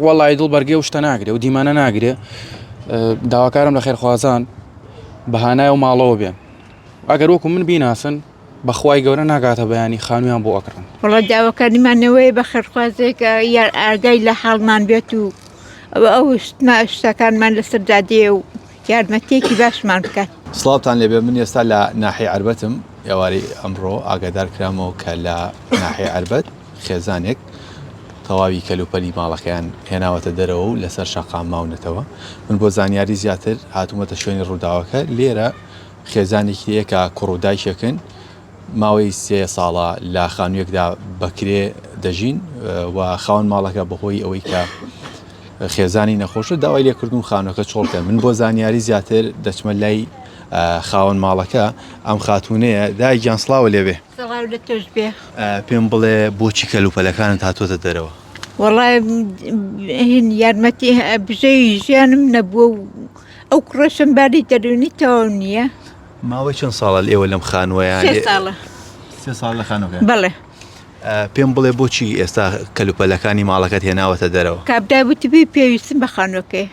وەڵی دڵ بەرگێ و شتە ناگرێ و دیمانە ناگرێ داواکارم لە خێرخوازان بەهانای و ماڵەوە بێن ئەگەر وەکو من بیناسن بەخوای گەورە ناگاتە بەیانی خانوویان بۆ ئەکڕن وڵە داواکاریمانەوەی بە خێرخوازێک یار ئاگای لە حاڵمان بێت و ئەو شتەکانمان لەسەردادێ و یارمەتێکی باشمان بکات. سڵاوتان لێبێ من ئێستا لە ناحی عربەتم ئێواری ئەمڕۆ ئاگادار کرامەوە کە لە ناحی عربەت خێزانێک تەواوی کەلوپەلی ماڵەکەیان هێناوەتە دەرەوە و لەسەر شەقام ماونەتەوە. من بۆ زانیاری زیاتر هاتوومەتە شوێنی ڕووداوەکە لێرە خێزانێکی یەکە کوڕ و دایکێکن ماوەی 3 ساڵە لە خانوویەکدا بەکرێ دەژین و خاوەن ماڵەکە بەهۆی ئەوەی کە خێزانی نەخۆشە داوای لێکردون خانووەکە چۆڵکە. من بۆ زانیاری زیاتر دەچمە لای خاوەن ماڵەکە ئەم خاتونەیە دای گیانسڵاوە لێبێ لە تۆش بێ پێم بڵێ بۆچی کەلوپەلەکانت هاتوۆتە دەرەوە. وەڵای یارمەتی بژەی ژیانم نەبووە و ئەو کوڕەشم باری دەرونی تەواو نییە. ماوەی چەند ساڵە ئێوە لەم خانووەیە؟ 3 ساڵە. 3 ساڵ لە خانووەکە؟ بەڵێ. پێم بڵێ بۆچی ئێستا کەلوپەلەکانی ماڵەکەت هێناوەتە دەرەوە؟ کابرابووتبی پێویستم بە خانووەکەی.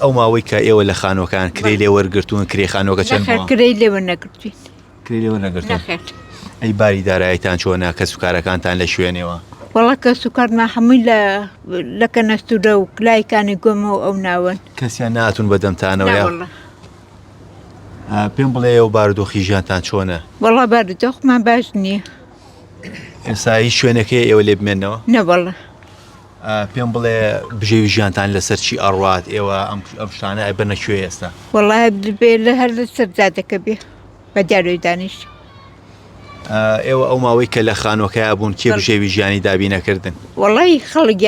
ئەو ماوەی کە ئێوە لە خانووەکان کرێ لێ وەرگرتوون کرێ خانووەکە چەند کرێ لێوە نەگرتوین. کرێ لێوە نەگرتوون. ئەی باری داراییتان چۆنە کەس و کارەکانتان لە شوێنێوە؟ وەڵا کەس و کارمان هەمووی لە کەنەستورە و کلایکانی گۆمە و ئەو ناوەن. کەسیان ناتون بەدەمتانەوە؟ پێم بڵێ ئەو بارودۆخی ژیانتان چۆنە؟ وەڵا بارودۆخمان باش نییە. ئێستا هیچ شوێنەکەی ئێوە لێ بمێنەوە؟ نەوەڵا. پێم بڵێ بژێوی ژیانتان لەسەر چی ئەڕوات ئێوە ئەم شتانە ئەبەنە کوێ ئێستا؟ وەڵای بێ لە هەر لەسەر جادەکە بێ بە دیاروی دانیش. ئێوە ئەو ماوەی کە لە خانووەکەی بوون کێ بژێوی ژیانی دابی نەکردن؟ وەڵای خەڵک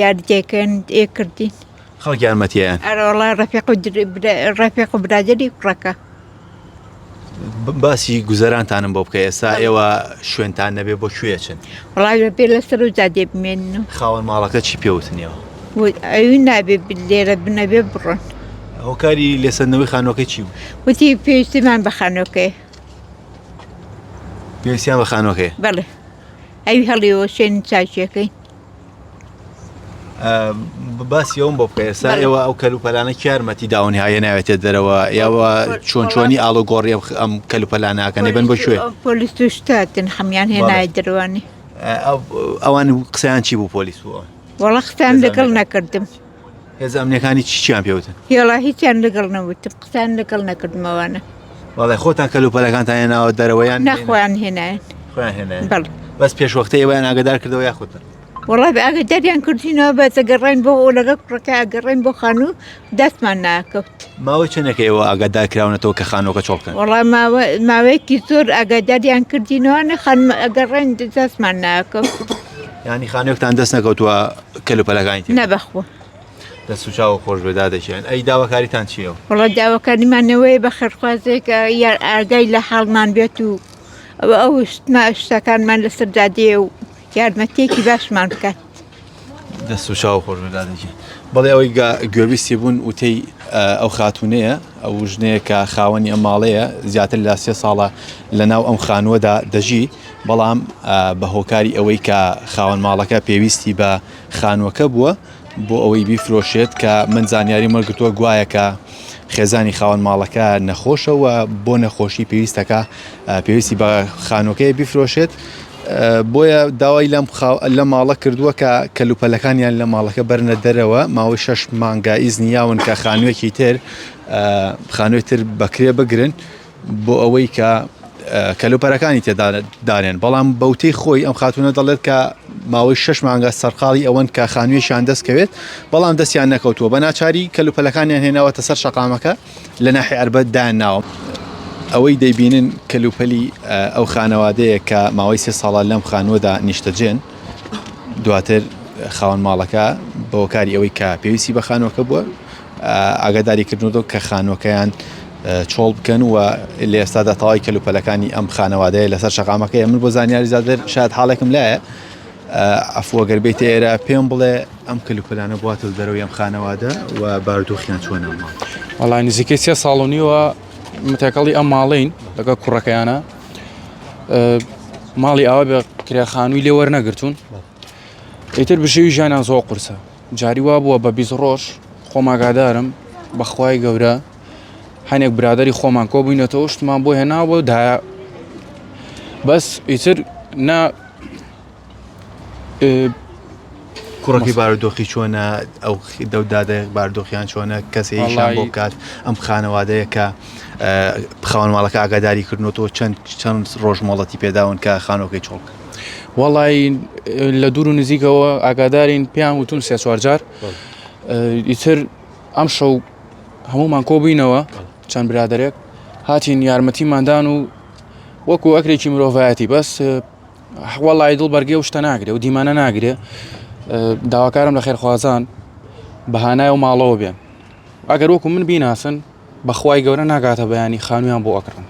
یاریتێکن ئێکردین. خەڵک یارمەتیان؟ ئەرە وەڵای ڕەفیق و برادەری کوڕەکە. باسی گوزەرانتانم بۆ بکە ئێستا ئێوە شوێنتان نەبێ بۆ کوێچن؟ وەڵای بێ لەسەر و جادێ بمێنن. خاوەن ماڵەکە چی پێوتنیەوە؟ ئەوی نابێ لێرە بنەبێ بڕۆن. هۆکاری لێسەندنەوەی خانووەکەی چی بوو؟ وتی پێویستیمان بە خانووەکەی. پێویستیان بە خانووەکەی؟ بەڵێ. ئەوی هەڵیەوە شوێنی چاچیەکەی. باسی ئەوم بۆ بکە ئێستا ئێوە ئەو کەلوپەلانە یارمەتی داونی هاە ناوێتێت دەرەوە یاوە چۆنی ئاڵۆگۆڕی ئەم کەلوپەلانەکەنێ بن بە شوێ؟ پۆلیس و شتاتن هەمیان هێنای دەروانی. ئەوان قسەیان چی بوو پۆلیس بووە؟ وەڵا قسەیان لەگەڵ نەکردم. هێز ئەمنیەکانی چیان پێوتن؟ هێڵا هیچیان لەگەڵ نەوتم قسەیان لەگەڵ نەکردمەوانە. وەڵای خۆتان کەلوپەلەکانتان هێناوە دەرەوەیان؟ نەخۆیان هێنایەن. خۆیان هێنایەن؟ بەڵێ. بەس پێشوەختەی ئێوەیان ئاگادار کردەوە یاخۆتن؟ وەڵای بە ئاگاداریان کردینەوە بەس ئەگەڕێین بۆ لەگەڵ کوڕەکە ئەگەڕێین بۆ خانوو دەستمان ناکەوت. ماوەی چەندێکە ئێوە ئاگادار کراونەتەوە کە خانووەکە چۆڵ بکەن؟ وەڵای ماوەیەکی زۆر ئاگاداریان کردینەوەنە ئەگەڕێین دەستمان ناکەوت. ینی خانوویەکتان دەست نەکەوتووە کەلوپەلەکانی؟ نەبەخۆ. دەست و چاوە خۆش بێدا دەچێن. ئەی داواکاریتان چییە؟ وەڵا داواکاریمانەوەی بە خێرخوازێک یار ئاگای لە حاڵمان بێت و ئەو شتەکانمان لەسەردادێ و یارمەتێکی باشمان بکات. دەست و چاوە خۆش بێدا دەچێن. بەڵێ ئەوەی گوێبیستی بوون وتەی ئەو خاتونەیە ئەو ژنەیە کە خاوەنی ئەم ماڵەیە زیاتر لە 3 ساڵە لەناو ئەم خانووەدا دەژی بەڵام بە هۆکاری ئەوەی کە خاوەن ماڵەکە پێویستی بە خانووەکە بووە بۆ ئەوەی بیفرۆشێت کە من زانیاری مەرگتووە گوایە کە خێزانی خاوەن ماڵەکە نەخۆشەوە بۆ نەخۆشی پێویستی بە خانووەکەی بیفرۆشێت بۆیە داوای لە ماڵە کردووە کە کەلوپەلەکانیان لە ماڵەکە بەرنە دەرەوە ماوەی 6 مانگا ئیزنیاون کە خانوویەکی تر خانووی تر بەکرێ بگرن بۆ ئەوەی کە کەلوپەرەکانی تێدارێن بەڵام بەوتەی خۆی ئەم خاتونە دەڵێت کە ماوەی 6 مانگا سەرقاڵی ئەوەن کە خانوویشان دەستکەوێت بەڵام دەستیان نەکەوتووە بە ناچاری کەلوپەلەکانیان هێناوەتە سەر شەقامەکە لە ناحی عربەت دایانناوە. ئەوەی دەیبینن کەلوپەلی ئەو خانەوادەیە کە ماوەی 3 ساڵە لەم خانووەدا نیشتەجێن دواتر خاوەن ماڵەکە بە هۆکاری ئەوەی کە پێویستی بە خانووەکە بووە ئاگاداری کردنەوە کە خانووەکەیان چۆڵ بکەن و لە ئێستادا تەواوی کەلوپەلەکانی ئەم خانەوادەیە لەسەر شەقامەکەی من بۆ زانیاری زیاتر شاید حاڵێکم لایە ئەفووەگەر بێتە ئێرە پێم بڵێ ئەم کەلوپەلانە بواتە دەرەوەی ئەم خانەوادە و بارودۆخیان چۆنە؟ وەڵای نزیکەی 3 ساڵ و نیوە متێکەڵی ئەم ماڵین لەگەڵ کوڕەکەیانە ماڵی ئەوە بە کرێخانووی لێ وەرنەگرتوون ئیتر بشێوی ژیانیان زۆر قورسە جاری وا بووە بە 20 ڕۆژ خۆم ئاگادارم بەخوای گەورە هەنێک برادری خۆمان کۆ بووینەتەوە شتمان بۆ هێناوە دایە بەس ئیتر نا کوڕەکەی بارودۆخی چۆنە ئەو دەودادە بارودۆخیان چۆنە کەسێکیشان بۆ بکات ئەم خانەوادەیە کە خاوەن ماڵەکە ئاگاداری کردنەوە چەند ڕۆژ مۆڵەتی پێداون کە خانۆکەی چۆڵکە وەڵی لە دوور و نزیکەوە ئاگادارین پێیان وتون 3-4 جار ئیتر ئەم شەو هەمومان کۆ بووینەوە چەند برادێک هاتین یارمەتیماندان و وەکو ئەکرێکی مرۆڤایەتی بەس وەڵی دڵ بەرگێ و شتە ناگرێ و دیمانە ناگرێ داواکارم لە خێرخوازان بەهانای و ماڵەوە بێن ئەگەر وەکو من بیناسن بەخوای گەورە ناگاتە بەیانی خانوویان بۆ ئەکڕن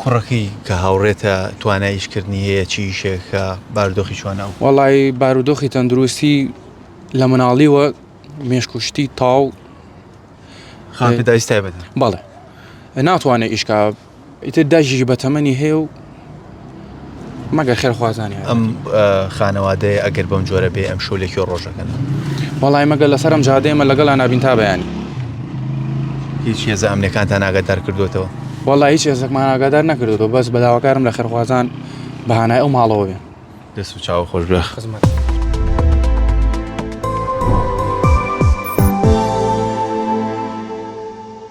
کوڕەکەی کە هاوڕێتە تواناییشکردنی هەیە چیشێکە بارودۆخی چۆنە وەڵی بارودۆخی تەندروستی لە مناڵیوە مێشکوشتی تاو خان پێداویستای بەدەن بەڵێ ناتوانێت ئیشکا ئیتر داژی بە تەمەنی هەیە و مەگە خێرخوازانی ئەم خانەوادەیە ئەگەر بەم جۆرە بێ ئەم شەو لێکی ڕۆژەکەن وەڵی مەگە لەسەر ئەم جادەیەمە لەگەڵ نابین تا بەیانی هیچ هێزە ئەمنەکانتان ئاگادار کردوێتەوە وەڵی هیچ هێزێکمان ئاگادار نەکردەوە بەس بەداواکارم لە خێرخوازان بەهانای ئەو ماڵەوە بێن دەست و چاوە خۆش بێ خزمەت